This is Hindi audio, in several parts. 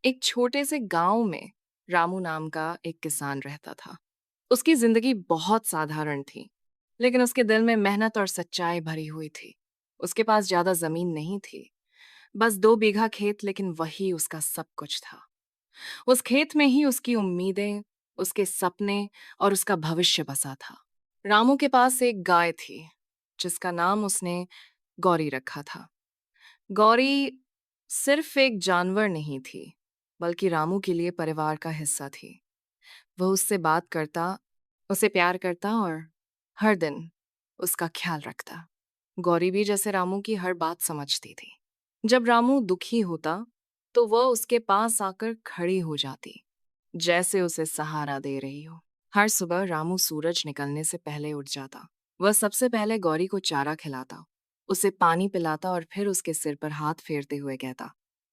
एक छोटे से गांव में रामू नाम का एक किसान रहता था। उसकी जिंदगी बहुत साधारण थी, लेकिन उसके दिल में मेहनत और सच्चाई भरी हुई थी। उसके पास ज्यादा जमीन नहीं थी, बस 2 बीघा खेत, लेकिन वही उसका सब कुछ था। उस खेत में ही उसकी उम्मीदें, उसके सपने और उसका भविष्य बसा था। रामू के पास एक गाय थी, जिसका नाम उसने गौरी रखा था। गौरी सिर्फ एक जानवर नहीं थी, बल्कि रामू के लिए परिवार का हिस्सा थी। वह उससे बात करता, उसे प्यार करता और हर दिन उसका ख्याल रखता। गौरी भी जैसे रामू की हर बात समझती थी। जब रामू दुखी होता, तो वह उसके पास आकर खड़ी हो जाती, जैसे उसे सहारा दे रही हो। हर सुबह रामू सूरज निकलने से पहले उठ जाता। वह सबसे पहले गौरी को चारा खिलाता, उसे पानी पिलाता और फिर उसके सिर पर हाथ फेरते हुए कहता,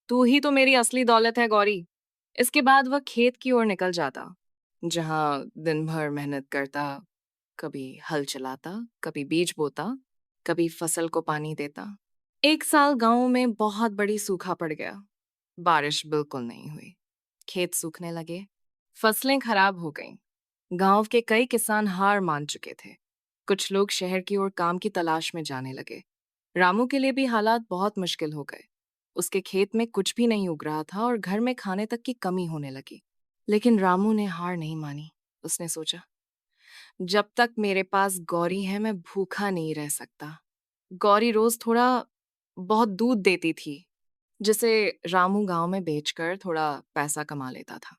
तू ही तो मेरी असली दौलत है गौरी। इसके बाद वह खेत की ओर निकल जाता, जहां दिन भर मेहनत करता, कभी हल चलाता, कभी बीज बोता, कभी फसल को पानी देता। एक साल गांव में बहुत बड़ी सूखा पड़ गया। बारिश बिल्कुल नहीं हुई, खेत सूखने लगे, फसलें खराब हो गईं। गांव के कई किसान हार मान चुके थे। कुछ लोग शहर की ओर काम की तलाश में जाने लगे। रामू के लिए भी हालात बहुत मुश्किल हो गए। उसके खेत में कुछ भी नहीं उग रहा था और घर में खाने तक की कमी होने लगी। लेकिन रामू ने हार नहीं मानी। उसने सोचा, जब तक मेरे पास गौरी है मैं भूखा नहीं रह सकता। गौरी रोज थोड़ा बहुत दूध देती थी, जिसे रामू गांव में बेचकर थोड़ा पैसा कमा लेता था।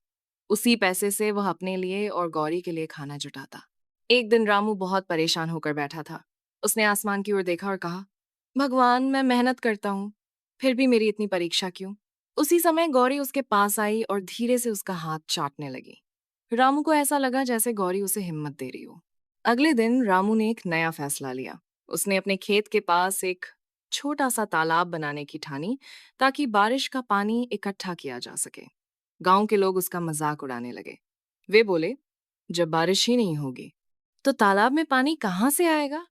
उसी पैसे से वह अपने लिए और गौरी के लिए खाना जुटाता। एक दिन रामू बहुत परेशान होकर बैठा था। उसने आसमान की ओर देखा और कहा, भगवान, मैं मेहनत करता हूँ, फिर भी मेरी इतनी परीक्षा क्यों? उसी समय गौरी उसके पास आई और धीरे से उसका हाथ चाटने लगी। रामू को ऐसा लगा जैसे गौरी उसे हिम्मत दे रही हो। अगले दिन रामू ने एक नया फैसला लिया। उसने अपने खेत के पास एक छोटा सा तालाब बनाने की ठानी, ताकि बारिश का पानी इकट्ठा किया जा सके। गांव के लोग उसका मजाक उड़ाने लगे। वे बोले, जब बारिश ही नहीं होगी तो तालाब में पानी कहाँ से आएगा?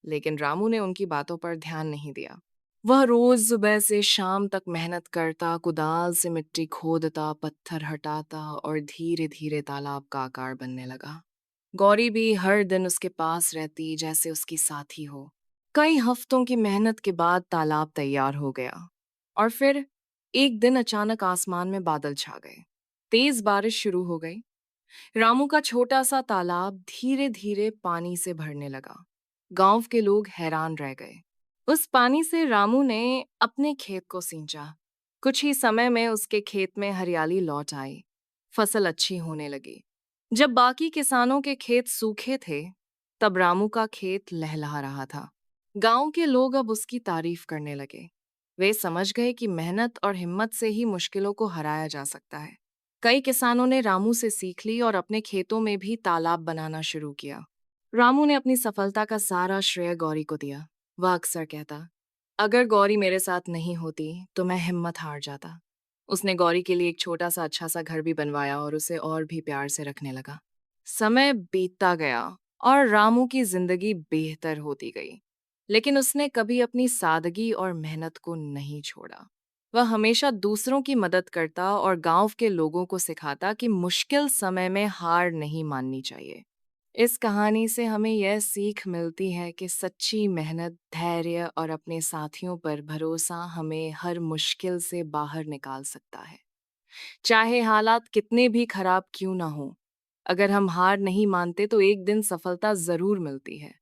लेकिन रामू ने उनकी बातों पर ध्यान नहीं दिया। वह रोज सुबह से शाम तक मेहनत करता, कुदाल से मिट्टी खोदता, पत्थर हटाता और धीरे धीरे तालाब का आकार बनने लगा। गौरी भी हर दिन उसके पास रहती, जैसे उसकी साथी हो। कई हफ्तों की मेहनत के बाद तालाब तैयार हो गया। और फिर एक दिन अचानक आसमान में बादल छा गए। तेज बारिश शुरू हो गई। रामू का छोटा सा तालाब धीरे धीरे पानी से भरने लगा। गांव के लोग हैरान रह गए। उस पानी से रामू ने अपने खेत को सींचा। कुछ ही समय में उसके खेत में हरियाली लौट आई। फसल अच्छी होने लगी। जब बाकी किसानों के खेत सूखे थे, तब रामू का खेत लहलहा रहा था। गांव के लोग अब उसकी तारीफ करने लगे। वे समझ गए कि मेहनत और हिम्मत से ही मुश्किलों को हराया जा सकता है। कई किसानों ने रामू से सीख ली और अपने खेतों में भी तालाब बनाना शुरू किया। रामू ने अपनी सफलता का सारा श्रेय गौरी को दिया। वह अक्सर कहता, अगर गौरी मेरे साथ नहीं होती तो मैं हिम्मत हार जाता। उसने गौरी के लिए एक छोटा सा अच्छा सा घर भी बनवाया और उसे और भी प्यार से रखने लगा। समय बीतता गया और रामू की जिंदगी बेहतर होती गई। लेकिन उसने कभी अपनी सादगी और मेहनत को नहीं छोड़ा। वह हमेशा दूसरों की मदद करता और गांव के लोगों को सिखाता कि मुश्किल समय में हार नहीं माननी चाहिए। इस कहानी से हमें यह सीख मिलती है कि सच्ची मेहनत, धैर्य और अपने साथियों पर भरोसा हमें हर मुश्किल से बाहर निकाल सकता है। चाहे हालात कितने भी खराब क्यों ना हो, अगर हम हार नहीं मानते तो एक दिन सफलता जरूर मिलती है।